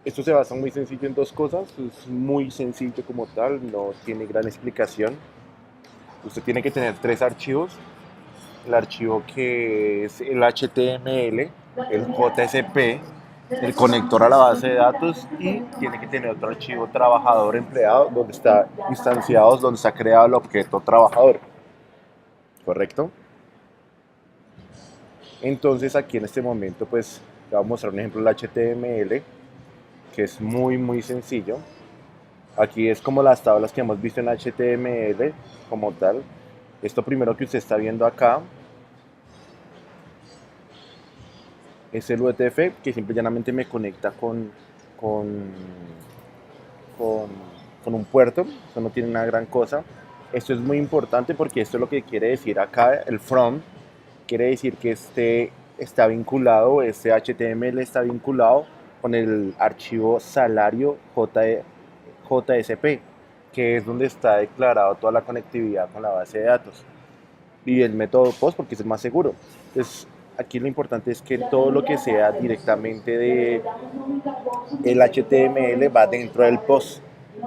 Esto se basa muy sencillo en dos cosas, es muy sencillo como tal, no tiene gran explicación. Usted tiene que tener tres archivos, el archivo que es el HTML, el JSP, el conector a la base de datos y tiene que tener otro archivo trabajador empleado donde está instanciado, donde está creado el objeto trabajador, ¿correcto? Entonces aquí en este momento pues le voy a mostrar un ejemplo del HTML que es muy sencillo. Aquí es como las tablas que hemos visto en HTML como tal. Esto primero que usted está viendo acá es el UTF que simple y llanamente me conecta con, con, con un puerto. Eso no tiene una gran cosa. Esto es muy importante porque esto es lo que quiere decir acá, el from. Quiere decir que este está vinculado, este HTML está vinculado con el archivo salario JSP, que es donde está declarado toda la conectividad con la base de datos. Y el método POST porque es el más seguro. Entonces, aquí lo importante es que todo lo que sea directamente de el HTML va dentro del POST.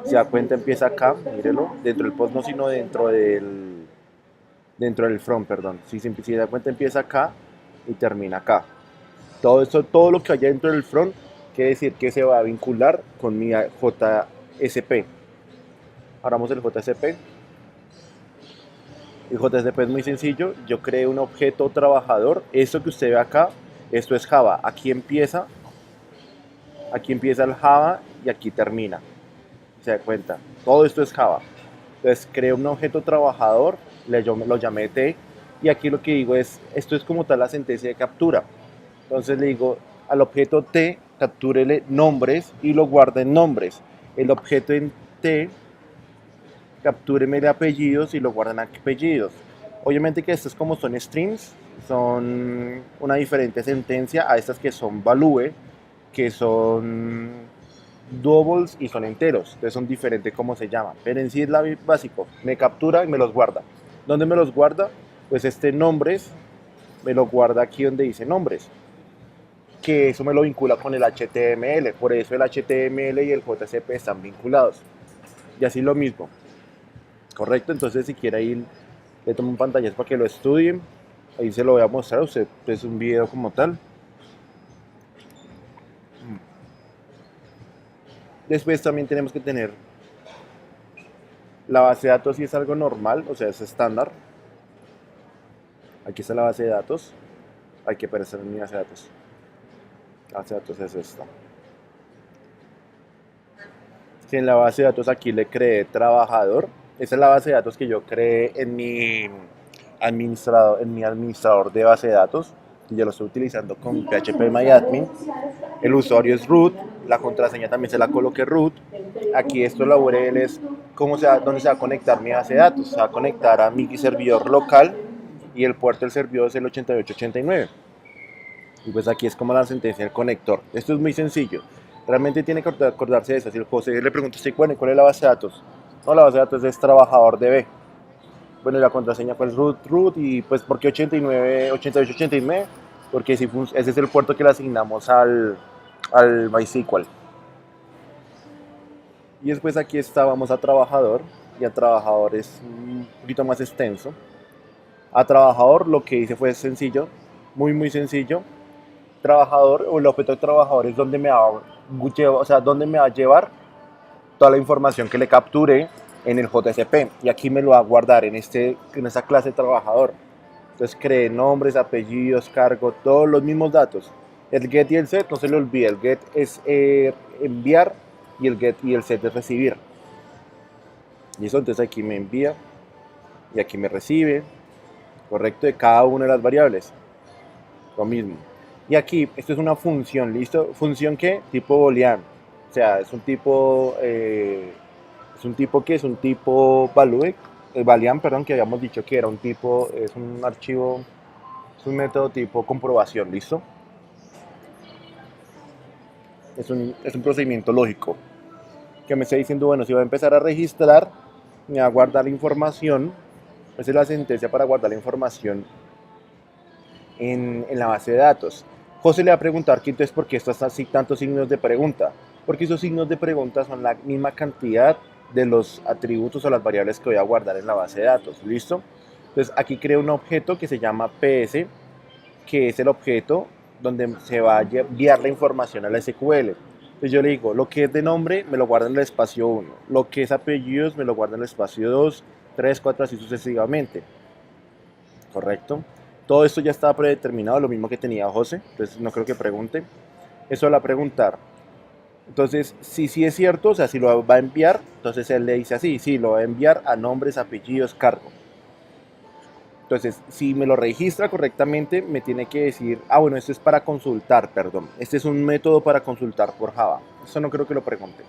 Si da cuenta empieza acá, mírelo, dentro del POST no, sino dentro del front, perdón. Si da cuenta empieza acá y termina acá. Todo esto, todo lo que haya dentro del front quiere decir que se va a vincular con mi JSP. Ahora vamos el JSP. El JSP es muy sencillo. Yo creé un objeto trabajador. Esto que usted ve acá, esto es Java. Aquí empieza el Java y aquí termina. Se da cuenta. Todo esto es Java. Entonces creé un objeto trabajador, lo llamé T, y aquí lo que digo es, esto es como tal la sentencia de captura. Entonces le digo al objeto T, captúrele nombres y lo guarda en nombres. El objeto en T, captúreme de apellidos y lo guarda en apellidos. Obviamente que estos como son strings, son una diferente sentencia a estas que son value, que son doubles y son enteros. Entonces son diferentes como se llaman. Pero en sí es la básico. Me captura y me los guarda. ¿Dónde me los guarda? Pues este nombres me lo guarda aquí donde dice nombres. Que eso me lo vincula con el HTML. Por eso el HTML y el JCP están vinculados. Y así lo mismo. Correcto. Entonces si quiere ir, le tomo un pantallazo para que lo estudien. Ahí se lo voy a mostrar a usted. Es un video como tal. Después también tenemos que tener la base de datos, si es algo normal, o sea, es estándar. Aquí está la base de datos. Hay que aparecer en mi base de datos. La base de datos es esta. Si en la base de datos aquí le creé trabajador, esa es la base de datos que yo creé en mi administrador de base de datos. Y yo lo estoy utilizando con phpMyAdmin. El usuario es root, la contraseña también se la coloqué root. Aquí esto la URL es dónde se va a conectar mi base de datos. Se va a conectar a mi servidor local y el puerto del servidor es el 8889. Y pues aquí es como la sentencia del conector. Esto es muy sencillo. Realmente tiene que acordarse de eso. Si el José le pregunta, ¿cuál es la base de datos? No, la base de datos es trabajador DB. Bueno, y la contraseña pues root y pues ¿por qué 89, 88, 89? Porque si ese es el puerto que le asignamos al MySQL. Y después aquí vamos a trabajador y a trabajador es un poquito más extenso. A trabajador lo que hice fue sencillo, muy sencillo. Trabajador o el objeto de trabajador es donde donde me va a llevar toda la información que le capture en el JSP y aquí me lo va a guardar en esta clase de trabajador. Entonces creé nombres, apellidos, cargo, todos los mismos datos. El get y el set no se le olvide, el get es enviar y el set es recibir. Listo, entonces aquí me envía y aquí me recibe, correcto, de cada una de las variables. Lo mismo. Y aquí, esto es una función, ¿listo? ¿Función qué? Tipo booleano. O sea, es un tipo value, boolean, perdón, que habíamos dicho que era un tipo, es un archivo, es un método tipo comprobación, ¿listo? Es un procedimiento lógico que me está diciendo, bueno, si va a empezar a registrar, me va a guardar la información, esa es la sentencia para guardar la información en la base de datos. José le va a preguntar que entonces por qué estás así tantos signos de pregunta. porque esos signos de pregunta son la misma cantidad de los atributos o las variables que voy a guardar en la base de datos. ¿Listo? Entonces aquí creo un objeto que se llama PS, que es el objeto donde se va a enviar la información al SQL. Entonces yo le digo, lo que es de nombre me lo guarda en el espacio 1, lo que es apellidos me lo guarda en el espacio 2, 3, 4, así sucesivamente. ¿Correcto? Todo esto ya estaba predeterminado, lo mismo que tenía José, entonces no creo que pregunte. Eso la preguntar. Entonces, si sí es cierto, o sea, si lo va a enviar, entonces él le dice así, sí, lo va a enviar a nombres, apellidos, cargo. Entonces, si me lo registra correctamente, me tiene que decir, ah, bueno, esto es para consultar, perdón. Este es un método para consultar por Java. Eso no creo que lo pregunte.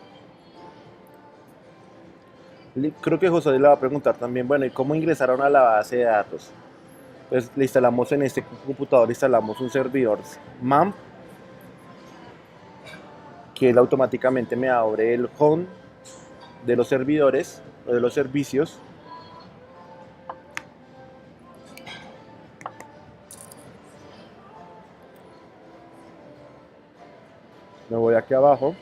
Creo que José le va a preguntar también, bueno, ¿y cómo ingresaron a la base de datos? Entonces, le instalamos en este computador, le instalamos un servidor MAMP, que él automáticamente me abre el home de los servidores o de los servicios. Me voy aquí abajo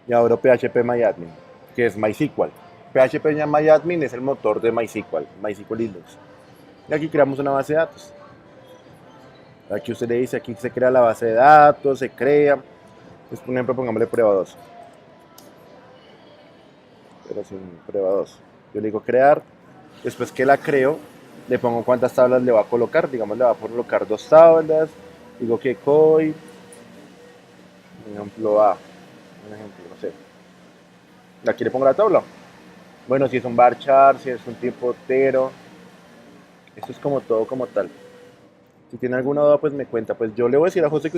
y abro phpMyAdmin, que es MySQL. phpMyAdmin es el motor de MySQL, MySQL Linux. Y aquí creamos una base de datos. Aquí usted le dice, aquí se crea la base de datos, se crea. Pues, por ejemplo, pongámosle prueba 2. Pero sin prueba 2. Yo le digo crear. Después que la creo, le pongo cuántas tablas le va a colocar. Digamos, le va a colocar 2 tablas. Digo que COI, ejemplo A. Un ejemplo, no sé. Aquí le pongo la tabla. Bueno, si es un varchar, si es un tipo entero. Esto es como todo como tal. Si tiene alguna duda, pues me cuenta. Pues yo le voy a decir a José que